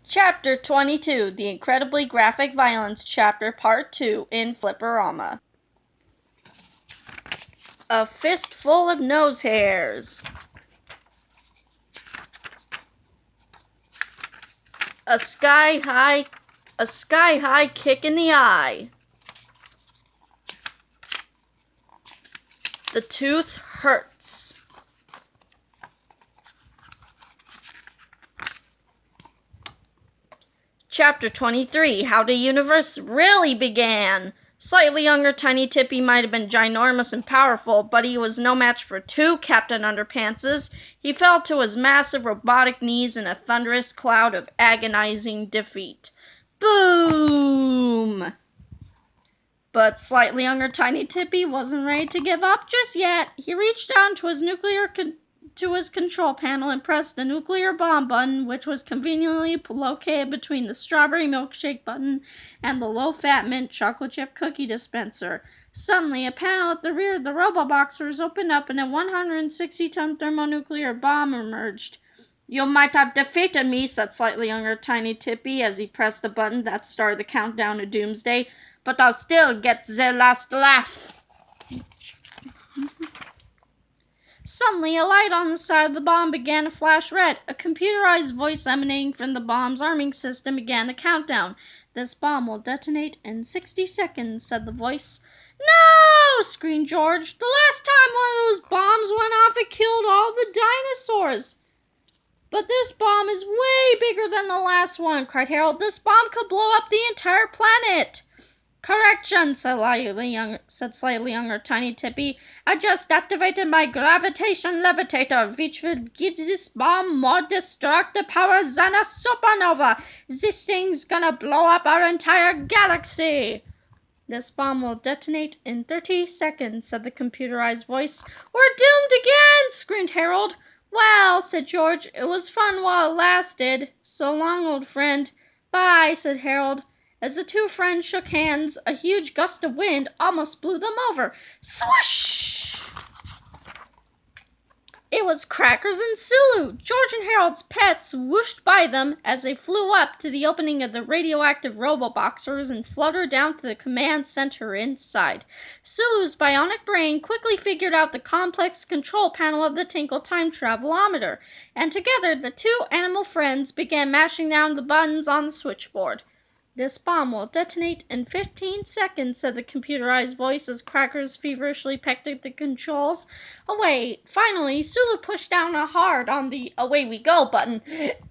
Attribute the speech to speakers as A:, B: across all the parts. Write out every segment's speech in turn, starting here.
A: Chapter 22, The Incredibly Graphic Violence Chapter Part 2 in Flipperama. A fistful of nose hairs. A sky-high kick in the eye. The tooth hurts. Chapter 23, How the Universe Really Began. Slightly younger Tiny Tippy might have been ginormous and powerful, but he was no match for two Captain Underpantses. He fell to his massive robotic knees in a thunderous cloud of agonizing defeat. Boom! But slightly younger Tiny Tippy wasn't ready to give up just yet. He reached down to his control panel and pressed the nuclear bomb button, which was conveniently located between the strawberry milkshake button and the low-fat mint chocolate chip cookie dispenser. Suddenly, a panel at the rear of the Roboboxers opened up and a 160-ton thermonuclear bomb emerged. "You might have defeated me," said slightly younger Tiny Tippy as he pressed the button that started the countdown to Doomsday, "but I'll still get the last laugh." Suddenly, a light on the side of the bomb began to flash red. A computerized voice emanating from the bomb's arming system began the countdown. "This bomb will detonate in 60 seconds, said the voice. "No!" screamed George. "The last time one of those bombs went off, it killed all the dinosaurs." "But this bomb is way bigger than the last one," cried Harold. "This bomb could blow up the entire planet." "Correction," said slightly younger Tiny Tippy. "I just activated my gravitation levitator, which will give this bomb more destructive power than a supernova. This thing's gonna blow up our entire galaxy." "This bomb will detonate in 30 seconds, said the computerized voice. "We're doomed again!" screamed Harold. "Well," said George, "it was fun while it lasted. So long, old friend." "Bye," said Harold. As the two friends shook hands, a huge gust of wind almost blew them over. Swoosh! It was Crackers and Sulu. George and Harold's pets whooshed by them as they flew up to the opening of the radioactive Roboboxers and fluttered down to the command center inside. Sulu's bionic brain quickly figured out the complex control panel of the Tinkle time travelometer, and together the two animal friends began mashing down the buttons on the switchboard. "This bomb will detonate in 15 seconds, said the computerized voice as Crackers feverishly pecked at the controls. Finally, Sulu pushed down hard on the "Away we go" button,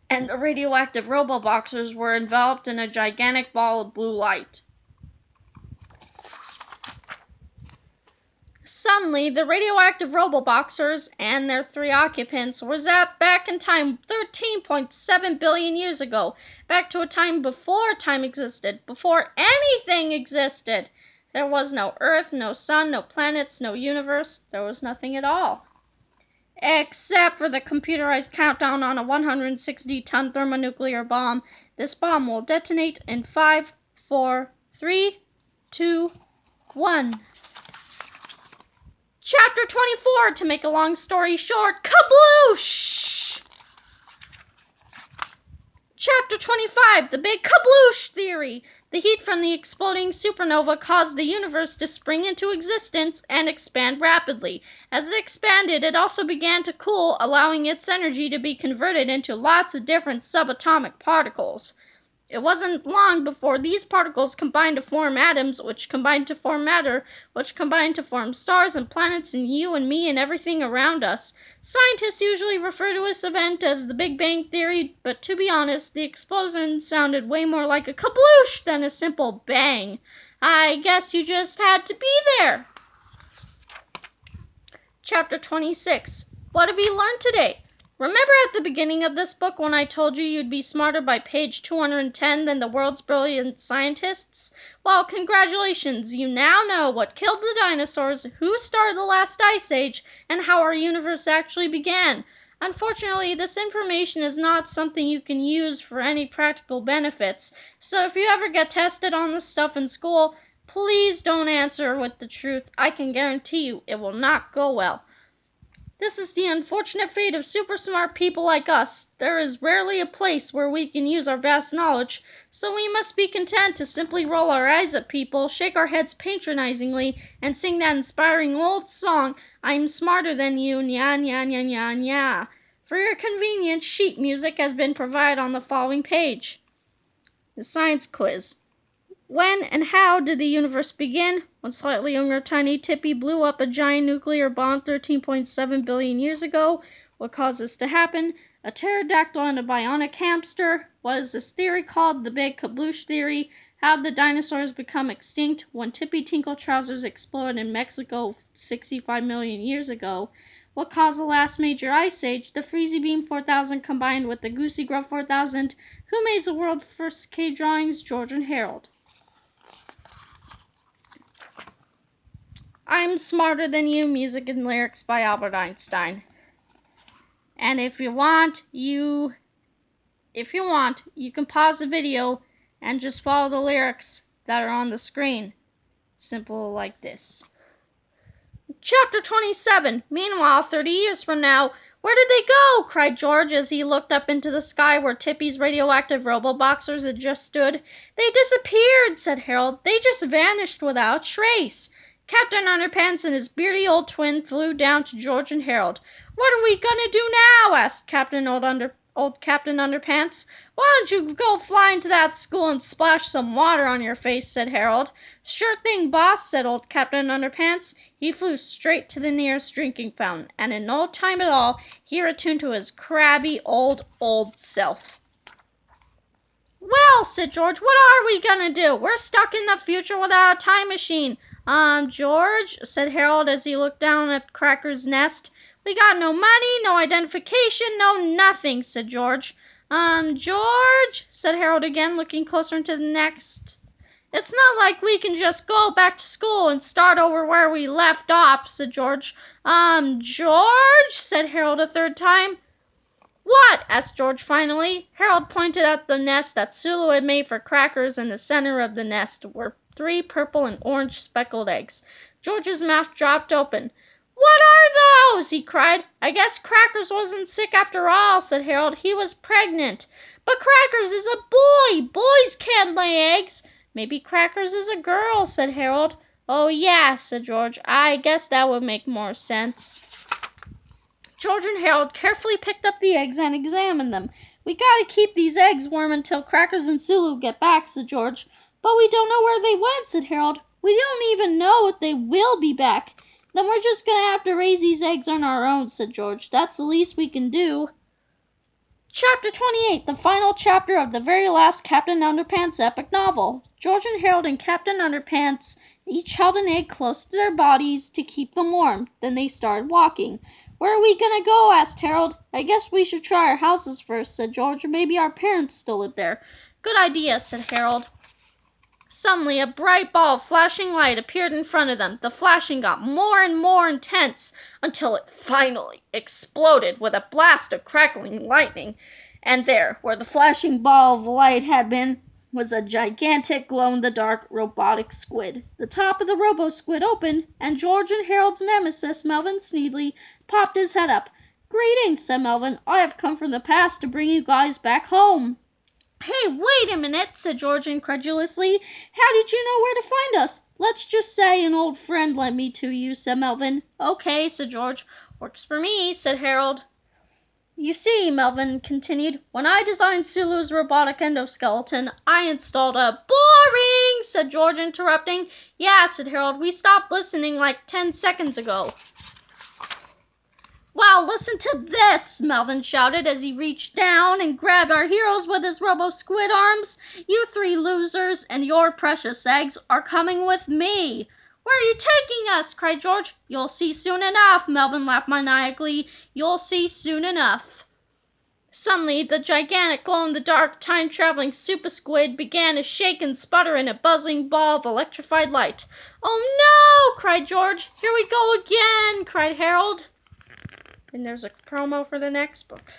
A: and the radioactive Roboboxers were enveloped in a gigantic ball of blue light. Suddenly, the radioactive Roboboxers and their three occupants were zapped back in time 13.7 billion years ago, back to a time before time existed, before anything existed. There was no Earth, no sun, no planets, no universe. There was nothing at all. Except for the computerized countdown on a 160-ton thermonuclear bomb. This bomb will detonate in 5, 4, 3, 2, 1. Chapter 24, to make a long story short, kabloosh! Chapter 25, the big kabloosh theory. The heat from the exploding supernova caused the universe to spring into existence and expand rapidly. As it expanded, it also began to cool, allowing its energy to be converted into lots of different subatomic particles. It wasn't long before these particles combined to form atoms, which combined to form matter, which combined to form stars and planets and you and me and everything around us. Scientists usually refer to this event as the Big Bang Theory, but to be honest, the explosion sounded way more like a kabloosh than a simple bang. I guess you just had to be there. Chapter 26. What have you learned today? Remember at the beginning of this book when I told you you'd be smarter by page 210 than the world's brilliant scientists? Well, congratulations, you now know what killed the dinosaurs, who started the last ice age, and how our universe actually began. Unfortunately, this information is not something you can use for any practical benefits, so if you ever get tested on this stuff in school, please don't answer with the truth. I can guarantee you it will not go well. This is the unfortunate fate of super smart people like us. There is rarely a place where we can use our vast knowledge, so we must be content to simply roll our eyes at people, shake our heads patronizingly, and sing that inspiring old song, I'm smarter than you, nya nya nya nya nya. For your convenience, sheet music has been provided on the following page. The science quiz. When and how did the universe begin? When slightly younger tiny Tippy blew up a giant nuclear bomb 13.7 billion years ago. What caused this to happen? A pterodactyl and a bionic hamster. What is this theory called? The Big Kabloosh Theory. How did the dinosaurs become extinct? When Tippy Tinkle Trousers exploded in Mexico 65 million years ago. What caused the last major ice age? The Freezy Beam 4000 combined with the Goosey Gruff 4000. Who made the world's first cave drawings? George and Harold. I'm Smarter Than You, music and lyrics by Albert Einstein. And if you want, you can pause the video and just follow the lyrics that are on the screen. Simple like this. Chapter 27. Meanwhile, 30 years from now, where did they go? Cried George as he looked up into the sky where Tippy's radioactive robo-boxers had just stood. They disappeared, said Harold. They just vanished without trace. Captain Underpants and his beardy old twin flew down to George and Harold. What are we gonna do now? Asked old Captain Underpants. Why don't you go fly into that school and splash some water on your face, said Harold. Sure thing, boss, said old Captain Underpants. He flew straight to the nearest drinking fountain, and in no time at all, he returned to his crabby old self. Well, said George, what are we gonna do? We're stuck in the future without a time machine. George, said Harold as he looked down at Cracker's nest. We got no money, no identification, no nothing, said George. George, said Harold again, looking closer into the nest. It's not like we can just go back to school and start over where we left off, said George. George, said Harold a third time. What? Asked George finally. Harold pointed at the nest that Sulu had made for Crackers. In the center of the nest were 3 purple and orange speckled eggs. George's mouth dropped open. What are those? He cried. I guess Crackers wasn't sick after all, said Harold. He was pregnant. But Crackers is a boy. Boys can't lay eggs. Maybe Crackers is a girl, said Harold. Oh, yeah, said George. I guess that would make more sense. George and Harold carefully picked up the eggs and examined them. We gotta keep these eggs warm until Crackers and Sulu get back, said George. But we don't know where they went, said Harold. We don't even know if they will be back. Then we're just gonna have to raise these eggs on our own, said George. That's the least we can do. Chapter 28, the final chapter of the very last Captain Underpants epic novel. George and Harold and Captain Underpants each held an egg close to their bodies to keep them warm. Then they started walking. Where are we gonna go? Asked Harold. I guess we should try our houses first, said George. Or maybe our parents still live there. Good idea, said Harold. Suddenly, a bright ball of flashing light appeared in front of them. The flashing got more and more intense until it finally exploded with a blast of crackling lightning. And there, where the flashing ball of light had been, was a gigantic glow-in-the-dark robotic squid. The top of the robo-squid opened, and George and Harold's nemesis, Melvin Sneedley, popped his head up. Greetings, said Melvin. I have come from the past to bring you guys back home. Hey, wait a minute, said George incredulously. How did you know where to find us? Let's just say an old friend led me to you, said Melvin. Okay, said George. Works for me, said Harold. You see, Melvin continued, when I designed Sulu's robotic endoskeleton, I installed a— Boring, said George, interrupting. Yeah, said Harold, we stopped listening like 10 seconds ago. Well, listen to this, Melvin shouted as he reached down and grabbed our heroes with his robo-squid arms. You 3 losers and your precious eggs are coming with me. Where are you taking us? Cried George. You'll see soon enough, Melvin laughed maniacally. You'll see soon enough. Suddenly, the gigantic glow-in-the-dark time-traveling super squid began to shake and sputter in a buzzing ball of electrified light. Oh no! Cried George. Here we go again! Cried Harold. And there's a promo for the next book.